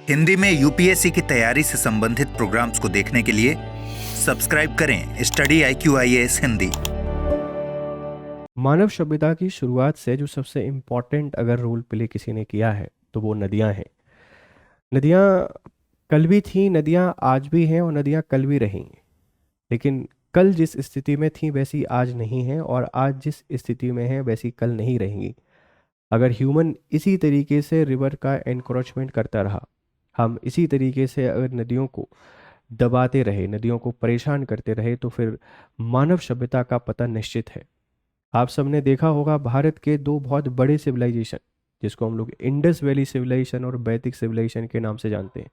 हिंदी में यूपीएससी की तैयारी से संबंधित प्रोग्राम्स को देखने के लिए सब्सक्राइब करें स्टडी IQIAS हिंदी। मानव सभ्यता की शुरुआत से जो सबसे इम्पॉर्टेंट अगर रोल प्ले किसी ने किया है तो वो नदियाँ हैं। नदियाँ कल भी थीं, नदियाँ आज भी हैं और नदियाँ कल भी रहेंगी। लेकिन कल जिस स्थिति में थी वैसी आज नहीं है और आज जिस स्थिति में है वैसी कल नहीं रहेंगी। अगर ह्यूमन इसी तरीके से रिवर का एनक्रोचमेंट करता रहा, हम इसी तरीके से अगर नदियों को दबाते रहे, नदियों को परेशान करते रहे, तो फिर मानव सभ्यता का पतन निश्चित है। आप सबने देखा होगा भारत के दो बहुत बड़े सिविलाइजेशन, जिसको हम लोग इंडस वैली सिविलाइजेशन और वैदिक सिविलाइजेशन के नाम से जानते हैं,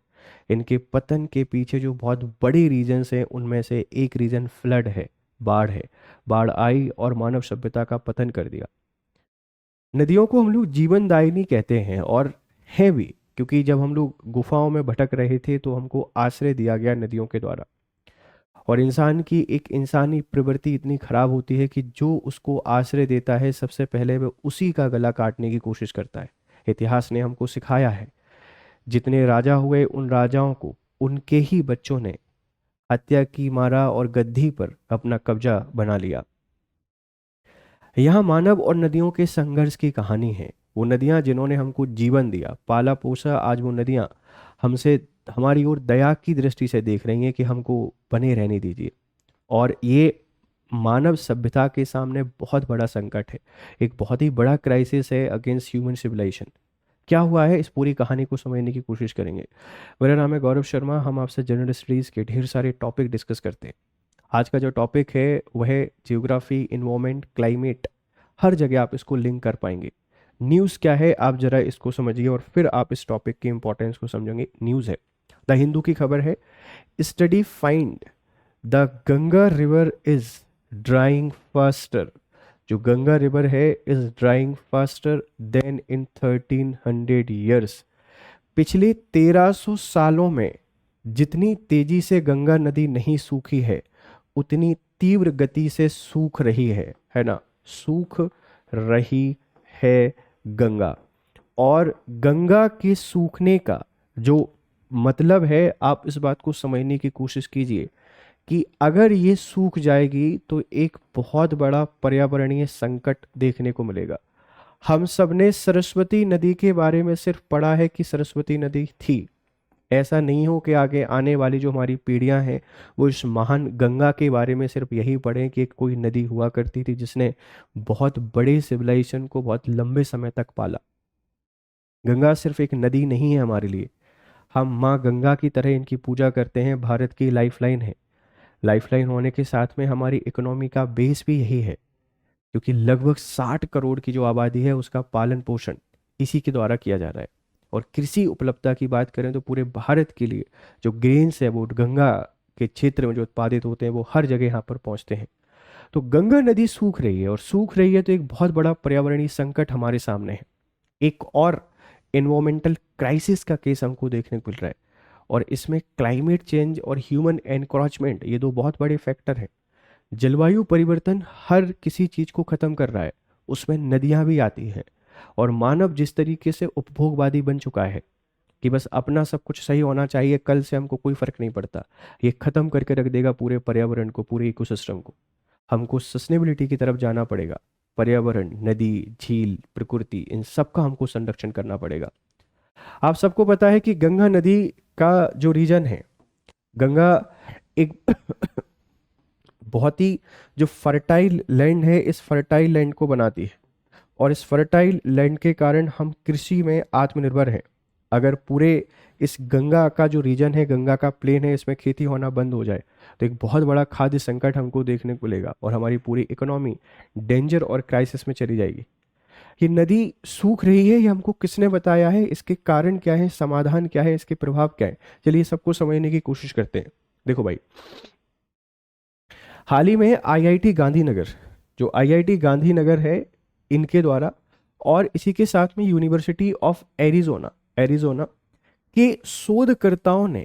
इनके पतन के पीछे जो बहुत बड़े रीजन्स हैं उनमें से एक रीजन फ्लड है, बाढ़ है। बाढ़ आई और मानव सभ्यता का पतन कर दिया। नदियों को हम लोग जीवनदायिनी कहते हैं और है भी, क्योंकि जब हम लोग गुफाओं में भटक रहे थे तो हमको आश्रय दिया गया नदियों के द्वारा। और इंसान की एक इंसानी प्रवृत्ति इतनी खराब होती है कि जो उसको आश्रय देता है सबसे पहले वह उसी का गला काटने की कोशिश करता है। इतिहास ने हमको सिखाया है, जितने राजा हुए उन राजाओं को उनके ही बच्चों ने हत्या की, मारा और गद्दी पर अपना कब्जा बना लिया। यहाँ मानव और नदियों के संघर्ष की कहानी है। वो नदियाँ जिन्होंने हमको जीवन दिया, पाला पोसा, आज वो नदियाँ हमसे, हमारी ओर दया की दृष्टि से देख रही हैं कि हमको बने रहने दीजिए। और ये मानव सभ्यता के सामने बहुत बड़ा संकट है, एक बहुत ही बड़ा क्राइसिस है अगेंस्ट ह्यूमन सिविलाइजेशन। क्या हुआ है, इस पूरी कहानी को समझने की कोशिश करेंगे। मेरा नाम है गौरव शर्मा, हम आपसे जनरल स्टडीज़ के ढेर सारे टॉपिक डिस्कस करते हैं। आज का जो टॉपिक है वह है जियोग्राफी, इन्वायरमेंट, क्लाइमेट। हर जगह आप इसको लिंक कर पाएंगे। न्यूज़ क्या है, आप जरा इसको समझिए और फिर आप इस टॉपिक की इंपॉर्टेंस को समझेंगे। न्यूज़ है, द हिंदू की खबर है, study find the Ganga river is drawing faster. जो गंगा रिवर है is drawing faster then in 1300 years. पिछले 1300 सालों में जितनी तेजी से गंगा नदी नहीं सूखी है उतनी तीव्र गति से सूख रही है ना, सूख रही है गंगा। और गंगा के सूखने का जो मतलब है, आप इस बात को समझने की कोशिश कीजिए कि अगर ये सूख जाएगी तो एक बहुत बड़ा पर्यावरणीय संकट देखने को मिलेगा। हम सब ने सरस्वती नदी के बारे में सिर्फ पढ़ा है कि सरस्वती नदी थी। ऐसा नहीं हो कि आगे आने वाली जो हमारी पीढ़ियां हैं वो इस महान गंगा के बारे में सिर्फ यही पढ़ें कि कोई नदी हुआ करती थी जिसने बहुत बड़े सिविलाइजेशन को बहुत लंबे समय तक पाला। गंगा सिर्फ एक नदी नहीं है हमारे लिए, हम माँ गंगा की तरह इनकी पूजा करते हैं। भारत की लाइफलाइन है। लाइफलाइन होने के साथ में हमारी इकोनॉमी का बेस भी यही है, क्योंकि लगभग 60 करोड़ की जो आबादी है उसका पालन पोषण इसी के द्वारा किया जा रहा है। और कृषि उपलब्धता की बात करें तो पूरे भारत के लिए जो ग्रेन्स है वो गंगा के क्षेत्र में जो उत्पादित होते हैं वो हर जगह यहाँ पर पहुँचते हैं। तो गंगा नदी सूख रही है और सूख रही है तो एक बहुत बड़ा पर्यावरणीय संकट हमारे सामने है। एक और एनवायरमेंटल क्राइसिस का केस हमको देखने को मिल रहा है और इसमें क्लाइमेट चेंज और ह्यूमन एनक्रोचमेंट, ये दो बहुत बड़े फैक्टर हैं। जलवायु परिवर्तन हर किसी चीज को खत्म कर रहा है, उसमें नदियां भी आती हैं। और मानव जिस तरीके से उपभोगवादी बन चुका है कि बस अपना सब कुछ सही होना चाहिए, कल से हमको कोई फर्क नहीं पड़ता, ये खत्म करके रख देगा पूरे पर्यावरण को, पूरे इकोसिस्टम को। हमको सस्टेनेबिलिटी की तरफ जाना पड़ेगा। पर्यावरण, नदी, झील, प्रकृति, इन सब का हमको संरक्षण करना पड़ेगा। आप सबको पता है कि गंगा नदी का जो रीजन है, गंगा एक बहुत ही जो फर्टाइल लैंड है, इस फर्टाइल लैंड को बनाती है। और इस फर्टाइल लैंड के कारण हम कृषि में आत्मनिर्भर हैं। अगर पूरे इस गंगा का जो रीजन है, गंगा का प्लेन है, इसमें खेती होना बंद हो जाए तो एक बहुत बड़ा खाद्य संकट हमको देखने को मिलेगा और हमारी पूरी इकोनॉमी डेंजर और क्राइसिस में चली जाएगी। ये नदी सूख रही है, ये हमको किसने बताया है, इसके कारण क्या है, समाधान क्या है, इसके प्रभाव क्या है, चलिए सबको समझने की कोशिश करते हैं। देखो भाई, हाल ही में IIT गांधीनगर, जो IIT गांधीनगर है इनके द्वारा और इसी के साथ में यूनिवर्सिटी ऑफ एरिजोना के शोधकर्ताओं ने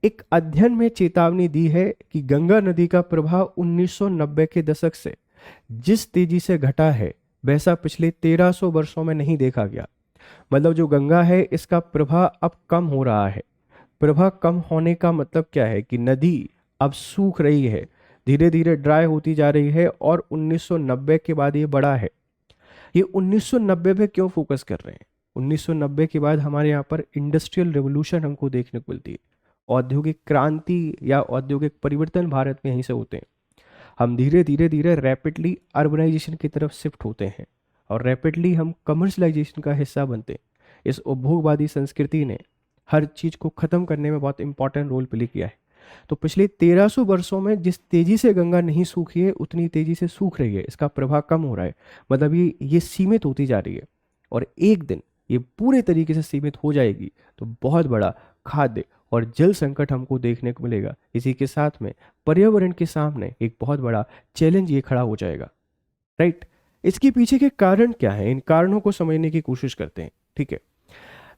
एक अध्ययन में चेतावनी दी है कि गंगा नदी का प्रभाव 1990 के दशक से जिस तेजी से घटा है वैसा पिछले 1300 वर्षों में नहीं देखा गया। मतलब जो गंगा है इसका प्रवाह अब कम हो रहा है। प्रवाह कम होने का मतलब क्या है कि नदी अब सूख रही है, धीरे धीरे ड्राई होती जा रही है, और 1990 के बाद ये बढ़ा है। ये 1990 पे क्यों फोकस कर रहे हैं? 1990 के बाद हमारे यहाँ पर इंडस्ट्रियल रेवोल्यूशन हमको देखने को मिलती है। औद्योगिक क्रांति या औद्योगिक परिवर्तन भारत में यहीं से होते हैं। हम धीरे धीरे धीरे रैपिडली अर्बनाइजेशन की तरफ शिफ्ट होते हैं, और रैपिडली हम कमर्शलाइजेशन का हिस्सा बनते हैं। इस उपभोगवादी संस्कृति ने हर चीज़ को ख़त्म करने में बहुत इंपॉर्टेंट रोल प्ले किया है। तो पिछले 1300 वर्षों में जिस तेजी से गंगा नहीं सूखी है, उतनी तेजी से सूख रही है, इसका प्रभाव कम हो रहा है। मतलब ये सीमित होती जा रही है, और एक दिन ये पूरे तरीके से सीमित हो जाएगी तो बहुत बड़ा खाद्य और जल संकट हमको देखने को मिलेगा। इसी के साथ में पर्यावरण के सामने एक बहुत बड़ा चैलेंज ये खड़ा हो जाएगा, राइट। इसके पीछे के कारण क्या है, इन कारणों को समझने की कोशिश करते हैं, ठीक है।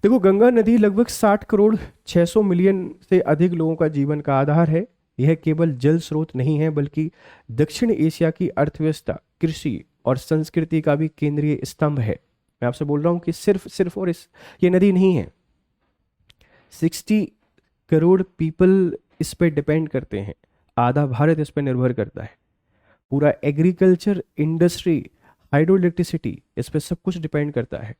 देखो, गंगा नदी लगभग 60 करोड़ 600 मिलियन से अधिक लोगों का जीवन का आधार है। यह केवल जल स्रोत नहीं है, बल्कि दक्षिण एशिया की अर्थव्यवस्था, कृषि और संस्कृति का भी केंद्रीय स्तंभ है। मैं आपसे बोल रहा हूँ कि सिर्फ और ये नदी नहीं है। 60 करोड़ पीपल इस पे डिपेंड करते हैं, आधा भारत इस पे निर्भर करता है। पूरा एग्रीकल्चर, इंडस्ट्री, हाइड्रो इलेक्ट्रिसिटी, इस पे सब कुछ डिपेंड करता है।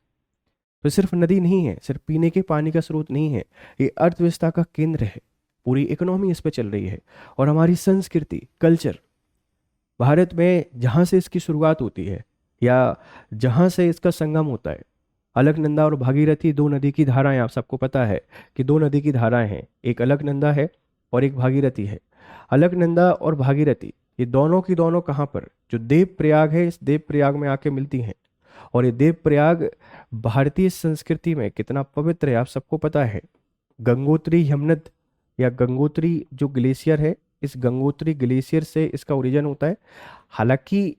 तो सिर्फ नदी नहीं है, सिर्फ पीने के पानी का स्रोत नहीं है, ये अर्थव्यवस्था का केंद्र है। पूरी इकोनॉमी इस पे चल रही है। और हमारी संस्कृति, कल्चर, भारत में जहाँ से इसकी शुरुआत होती है या जहाँ से इसका संगम होता है, अलकनंदा और भागीरथी 2 नदी की धाराएं, आप सबको पता है कि 2 नदी की धाराएं हैं, एक अलकनंदा है और एक भागीरथी है। अलकनंदा और भागीरथी ये दोनों की दोनों कहाँ पर, जो देव प्रयाग है, इस देव प्रयाग में आके मिलती हैं। और ये देव प्रयाग भारतीय संस्कृति में कितना पवित्र है आप सबको पता है। गंगोत्री यमुनोत्री या गंगोत्री जो ग्लेशियर है, इस गंगोत्री ग्लेशियर से इसका ओरिजिन होता है। हालांकि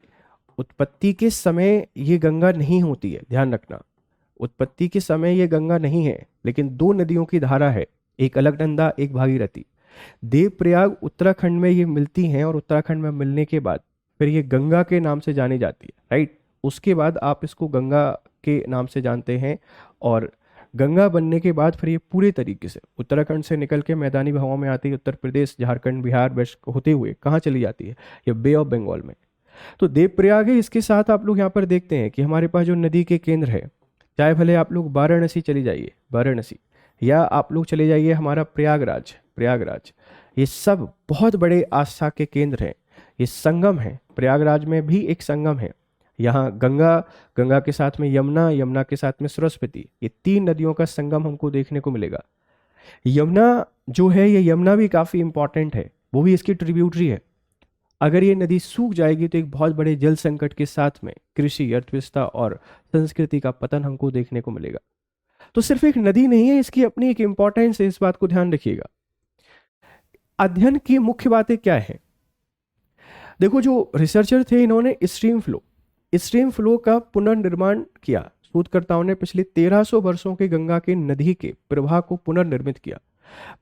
उत्पत्ति के समय ये गंगा नहीं होती है, ध्यान रखना, उत्पत्ति के समय ये गंगा नहीं है, लेकिन 2 नदियों की धारा है, एक अलकनंदा, एक भागीरथी। देवप्रयाग उत्तराखंड में ये मिलती हैं, और उत्तराखंड में मिलने के बाद फिर ये गंगा के नाम से जानी जाती है, राइट। उसके बाद आप इसको गंगा के नाम से जानते हैं, और गंगा बनने के बाद फिर ये पूरे तरीके से उत्तराखंड से निकल के मैदानी भागों में आती है, उत्तर प्रदेश, झारखंड, बिहार, वेस्ट होते हुए कहाँ चली जाती है, ये बे ऑफ बंगाल में। तो देवप्रयाग है। इसके साथ आप लोग यहाँ पर देखते हैं कि हमारे पास जो नदी के केंद्र है, चाहे भले आप लोग वाराणसी चली जाइए, वाराणसी, या आप लोग चले जाइए हमारा प्रयागराज, ये सब बहुत बड़े आस्था के केंद्र हैं। ये संगम है, प्रयागराज में भी एक संगम है। यहाँ गंगा के साथ में यमुना के साथ में सरस्वती, ये 3 नदियों का संगम हमको देखने को मिलेगा। यमुना जो है, ये यमुना भी काफ़ी इंपॉर्टेंट है, वो भी इसकी ट्रिब्यूटरी है। अगर ये नदी सूख जाएगी तो एक बहुत बड़े जल संकट के साथ में कृषि, अर्थव्यवस्था और संस्कृति का पतन हमको देखने को मिलेगा। तो सिर्फ एक नदी नहीं है, इसकी अपनी एक इंपॉर्टेंस है, इस बात को ध्यान रखिएगा। अध्ययन की मुख्य बातें क्या है? देखो, जो रिसर्चर थे, इन्होंने स्ट्रीम फ्लो का पुनर्निर्माण किया। शोधकर्ताओं ने पिछले 1300 वर्षों के गंगा के नदी के प्रवाह को पुनर्निर्मित किया।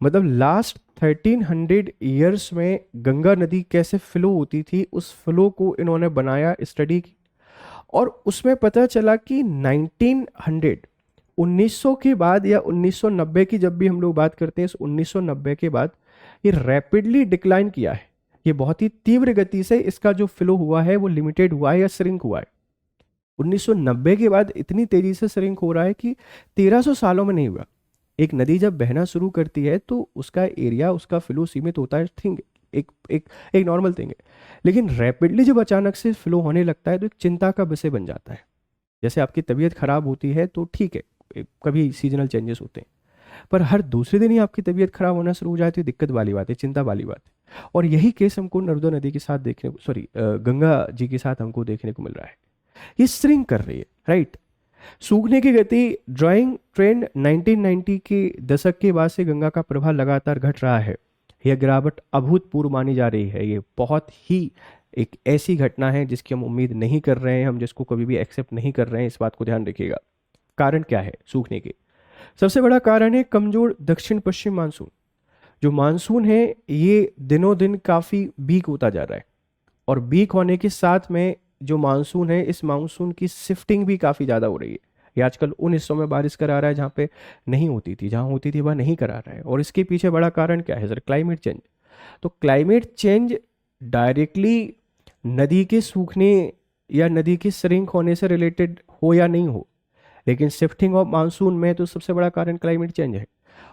मतलब लास्ट 1300 ईयर्स में गंगा नदी कैसे फ्लो होती थी, उस फ्लो को इन्होंने बनाया, स्टडी की, और उसमें पता चला कि 1900 के बाद या 1990 की जब भी हम लोग बात करते हैं, इस 1990 के बाद ये रैपिडली डिक्लाइन किया है। ये बहुत ही तीव्र गति से इसका जो फ्लो हुआ है वो लिमिटेड हुआ है या श्रिंक हुआ है। 1990 के बाद इतनी तेजी से श्रिंक हो रहा है कि 1300 सालों में नहीं हुआ। एक नदी जब बहना शुरू करती है तो उसका एरिया, उसका फ्लो सीमित होता है, थिंग एक नॉर्मल थिंग है। लेकिन रैपिडली जब अचानक से फ्लो होने लगता है तो एक चिंता का विषय बन जाता है। जैसे आपकी तबीयत खराब होती है तो ठीक है, कभी सीजनल चेंजेस होते हैं, पर हर दूसरे दिन ही आपकी तबीयत खराब होना शुरू हो जाए तो दिक्कत वाली बात है, चिंता वाली बात है। और यही केस हमको नर्मदा नदी के साथ गंगा जी के साथ हमको देखने को मिल रहा है। ये श्रिंक कर रही है, राइट। सूखने की गति ड्राइंग ट्रेंड 1990 के दशक के बाद से गंगा का प्रवाह लगातार घट रहा है। यह गिरावट अभूतपूर्व मानी जा रही है। ये बहुत ही एक ऐसी घटना है जिसकी हम उम्मीद नहीं कर रहे हैं, हम जिसको कभी भी एक्सेप्ट नहीं कर रहे हैं। इस बात को ध्यान रखिएगा। कारण क्या है सूखने के? सबसे बड़ा कारण है कमजोर दक्षिण पश्चिम मानसून। जो मानसून है ये दिनों दिन काफ़ी वीक होता जा रहा है, और वीक होने के साथ में जो मानसून है, इस मानसून की शिफ्टिंग भी काफ़ी ज़्यादा हो रही है, या आजकल उन हिस्सों में बारिश करा रहा है जहाँ पे नहीं होती थी, जहाँ होती थी वहाँ नहीं करा रहा है। और इसके पीछे बड़ा कारण क्या है सर? Climate change. तो क्लाइमेट चेंज डायरेक्टली नदी के सूखने या नदी के श्रिंक होने से रिलेटेड हो या नहीं हो, लेकिन शिफ्टिंग ऑफ मानसून में तो सबसे बड़ा कारण क्लाइमेट चेंज है।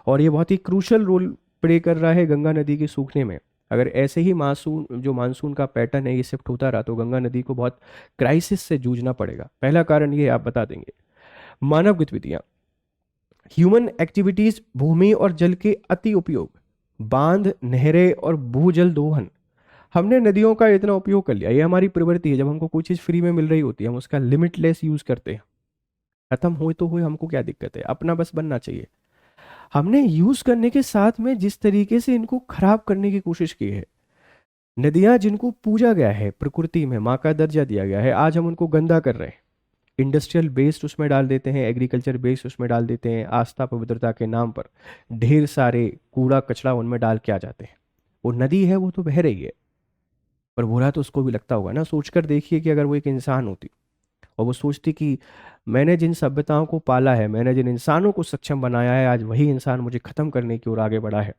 और ये बहुत ही क्रूशल रोल प्ले कर रहा है गंगा नदी के सूखने में। अगर ऐसे ही मानसून का पैटर्न है ये शिफ्ट होता रहा तो गंगा नदी को बहुत क्राइसिस से जूझना पड़ेगा। पहला कारण ये आप बता देंगे, मानव गतिविधियां, ह्यूमन एक्टिविटीज, भूमि और जल के अति उपयोग, बांध, नहरें और भूजल दोहन। हमने नदियों का इतना उपयोग कर लिया, ये हमारी प्रवृत्ति है। जब हमको कोई चीज़ फ्री में मिल रही होती है हम उसका लिमिटलेस यूज करते हैं। खत्म हुए तो हुए, हमको क्या दिक्कत है, अपना बस बनना चाहिए। हमने यूज करने के साथ में जिस तरीके से इनको खराब करने की कोशिश की है, नदियां जिनको पूजा गया है, प्रकृति में माँ का दर्जा दिया गया है, आज हम उनको गंदा कर रहे हैं। इंडस्ट्रियल वेस्ट उसमें डाल देते हैं, एग्रीकल्चर वेस्ट उसमें डाल देते हैं, आस्था पवित्रता के नाम पर ढेर सारे कूड़ा कचरा उनमें डाल के आ जाते हैं। वो नदी है वो तो बह रही है, पर बुरा तो उसको भी लगता होगा ना। सोचकर देखिए कि अगर वो एक इंसान होती और वो सोचती कि मैंने जिन सभ्यताओं को पाला है, मैंने जिन इंसानों को सक्षम बनाया है, आज वही इंसान मुझे खत्म करने की ओर आगे बढ़ा है।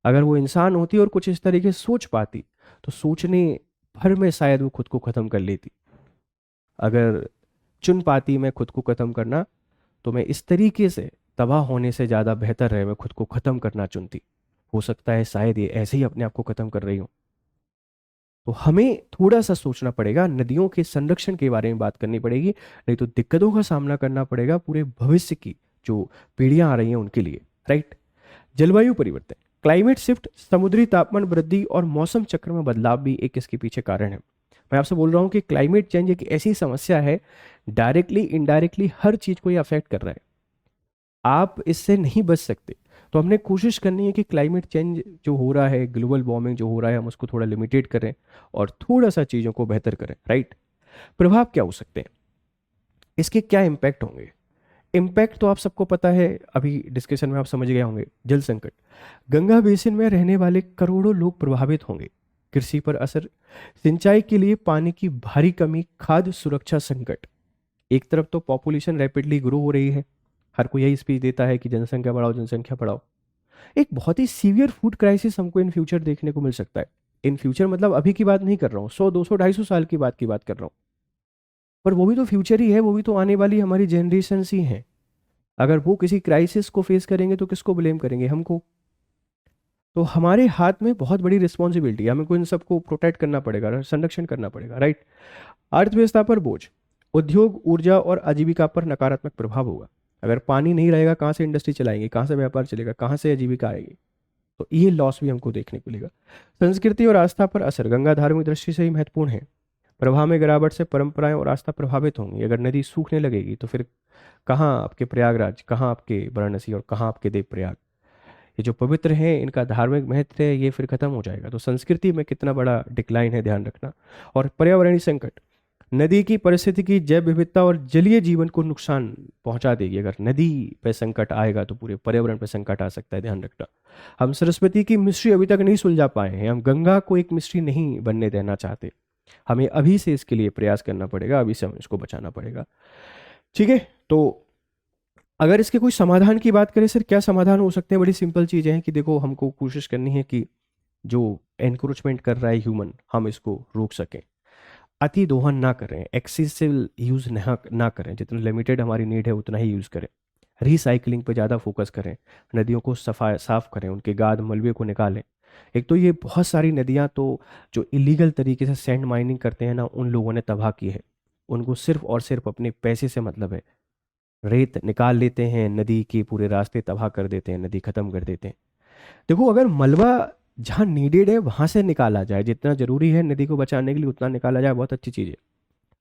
अगर वो इंसान होती और कुछ इस तरीके से सोच पाती तो सोचने भर में शायद वो खुद को खत्म कर लेती। अगर चुन पाती मैं खुद को खत्म करना तो मैं इस तरीके से तबाह होने से ज़्यादा बेहतर है मैं खुद को खत्म करना चुनती। हो सकता है शायद ये ऐसे ही अपने आप को खत्म कर रही हूँ। तो हमें थोड़ा सा सोचना पड़ेगा, नदियों के संरक्षण के बारे में बात करनी पड़ेगी, नहीं तो दिक्कतों का सामना करना पड़ेगा पूरे भविष्य की जो पीढ़ियां आ रही हैं उनके लिए। राइट। जलवायु परिवर्तन, क्लाइमेट शिफ्ट, समुद्री तापमान वृद्धि और मौसम चक्र में बदलाव भी एक इसके पीछे कारण है। मैं आपसे बोल रहा हूँ कि क्लाइमेट चेंज एक ऐसी समस्या है, डायरेक्टली इनडायरेक्टली हर चीज को ये अफेक्ट कर रहा है, आप इससे नहीं बच सकते। तो हमने कोशिश करनी है कि क्लाइमेट चेंज जो हो रहा है, ग्लोबल वार्मिंग जो हो रहा है, हम उसको थोड़ा लिमिटेड करें और थोड़ा सा चीज़ों को बेहतर करें। राइट। प्रभाव क्या हो सकते हैं, इसके क्या इम्पैक्ट होंगे? इम्पैक्ट तो आप सबको पता है, अभी डिस्कशन में आप समझ गए होंगे। जल संकट, गंगा बेसिन में रहने वाले करोड़ों लोग प्रभावित होंगे। कृषि पर असर, सिंचाई के लिए पानी की भारी कमी, खाद्य सुरक्षा संकट। एक तरफ तो पॉपुलेशन रैपिडली ग्रो हो रही है, हर कोई यही स्पीच देता है कि जनसंख्या बढ़ाओ जनसंख्या बढ़ाओ। एक बहुत ही सीवियर फूड क्राइसिस हमको इन फ्यूचर देखने को मिल सकता है। इन फ्यूचर मतलब अभी की बात नहीं कर रहा हूँ, 100 200 250 साल की बात कर रहा हूँ। पर वो भी तो फ्यूचर ही है, वो भी तो आने वाली हमारी जनरेशन ही हैं। अगर वो किसी क्राइसिस को फेस करेंगे तो किसको ब्लेम करेंगे? हमको। तो हमारे हाथ में बहुत बड़ी रिस्पॉन्सिबिलिटी है, हमें को इन सबको प्रोटेक्ट करना पड़ेगा, संरक्षण करना पड़ेगा। राइट। अर्थव्यवस्था पर बोझ, उद्योग, ऊर्जा और आजीविका पर नकारात्मक प्रभाव होगा। अगर पानी नहीं रहेगा कहाँ से इंडस्ट्री चलाएंगे, कहाँ से व्यापार चलेगा, कहाँ से आजीविका आएगी? तो ये लॉस भी हमको देखने को मिलेगा। संस्कृति और आस्था पर असर, गंगा धार्मिक दृष्टि से ही महत्वपूर्ण है। प्रवाह में गिरावट से परंपराएं और आस्था प्रभावित होंगी। अगर नदी सूखने लगेगी तो फिर कहाँ आपके प्रयागराज, कहाँ आपके वाराणसी और कहाँ आपके देव प्रयाग? ये जो पवित्र हैं इनका धार्मिक महत्व है, ये फिर खत्म हो जाएगा। तो संस्कृति में कितना बड़ा डिक्लाइन है, ध्यान रखना। और पर्यावरणीय संकट, नदी की परिस्थिति, जैव विविधता और जलीय जीवन को नुकसान पहुंचा देगी। अगर नदी पे संकट आएगा तो पूरे पर्यावरण पे संकट आ सकता है, ध्यान रखना। हम सरस्वती की मिस्ट्री अभी तक नहीं सुलझा पाए हैं, हम गंगा को एक मिस्ट्री नहीं बनने देना चाहते। हमें अभी से इसके लिए प्रयास करना पड़ेगा, अभी से हमें इसको बचाना पड़ेगा। ठीक है। तो अगर इसके कोई समाधान की बात करें सर, क्या समाधान हो सकते हैं? बड़ी सिंपल चीज़ें हैं कि देखो, हमको कोशिश करनी है कि जो एनक्रोचमेंट कर रहा है ह्यूमन, हम इसको रोक सकें। अति दोहन ना करें, एक्सेसिव यूज़ ना करें, जितना लिमिटेड हमारी नीड है उतना ही यूज़ करें। रिसाइकलिंग पे ज़्यादा फोकस करें, नदियों को साफ करें, उनके गाद मलबे को निकालें। एक तो ये बहुत सारी नदियाँ तो जो इलीगल तरीके से सैंड माइनिंग करते हैं ना, उन लोगों ने तबाह की है। उनको सिर्फ और सिर्फ अपने पैसे से मतलब है। रेत निकाल लेते हैं, नदी के पूरे रास्ते तबाह कर देते हैं, नदी खत्म कर देते हैं। देखो, अगर मलबा जहाँ नीडेड है वहां से निकाला जाए, जितना जरूरी है नदी को बचाने के लिए उतना निकाला जाए, बहुत अच्छी चीज़ है।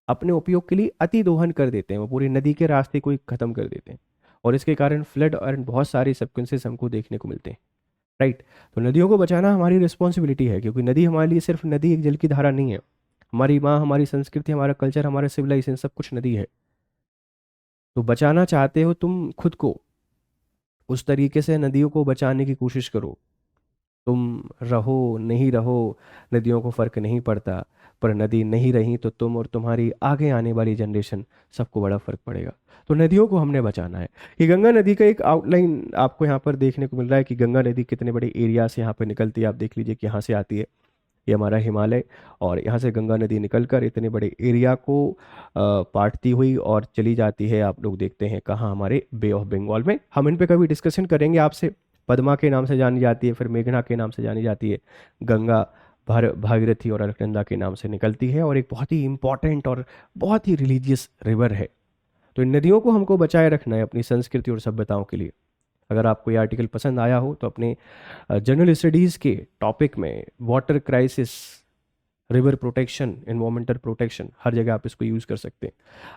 अपने उपयोग के लिए अति दोहन कर देते हैं, वो पूरी नदी के रास्ते को ही खत्म कर देते हैं, और इसके कारण फ्लड और बहुत सारी सबकॉन्सियस हमको देखने को मिलते हैं। राइट। तो नदियों को बचाना हमारी रिस्पॉन्सिबिलिटी है, क्योंकि नदी हमारे लिए सिर्फ नदी एक जल की धारा नहीं है। हमारी माँ, हमारी संस्कृति, हमारा कल्चर, हमारा सिविलाइजेशन, सब कुछ नदी है। तो बचाना चाहते हो तुम खुद को, उस तरीके से नदियों को बचाने की कोशिश करो। तुम रहो नहीं रहो, नदियों को फर्क नहीं पड़ता, पर नदी नहीं रही तो तुम और तुम्हारी आगे आने वाली जनरेशन सबको बड़ा फर्क पड़ेगा। तो नदियों को हमने बचाना है। ये गंगा नदी का एक आउटलाइन आपको यहाँ पर देखने को मिल रहा है कि गंगा नदी कितने बड़े एरिया से यहाँ पर निकलती है। आप देख लीजिए कि यहाँ से आती है, ये हमारा हिमालय, और यहाँ से गंगा नदी निकलकर इतने बड़े एरिया को पाटती हुई और चली जाती है। आप लोग देखते हैं कहाँ, हमारे बे ऑफ बंगाल में। हम इन पे कभी डिस्कशन करेंगे आपसे। पद्मा के नाम से जानी जाती है, फिर मेघना के नाम से जानी जाती है, गंगा भागीरथी और अलकनंदा के नाम से निकलती है, और एक बहुत ही इंपॉर्टेंट और बहुत ही रिलीजियस रिवर है। तो इन नदियों को हमको बचाए रखना है अपनी संस्कृति और सभ्यताओं के लिए। अगर आपको ये आर्टिकल पसंद आया हो तो अपने जनरल स्टडीज़ के टॉपिक में water crisis, river protection, environmental protection, हर जगह आप इसको यूज़ कर सकते हैं।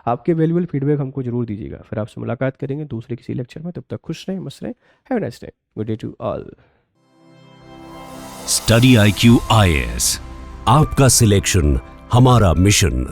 आपके वैल्यूएबल फीडबैक हमको जरूर दीजिएगा। फिर आपसे मुलाकात करेंगे दूसरे किसी लेक्चर में। तब तक खुश रहें, मस्त रहें। Have a nice day. Good day to all. Study IQ IAS, आपका सिलेक्शन हमारा मिशन।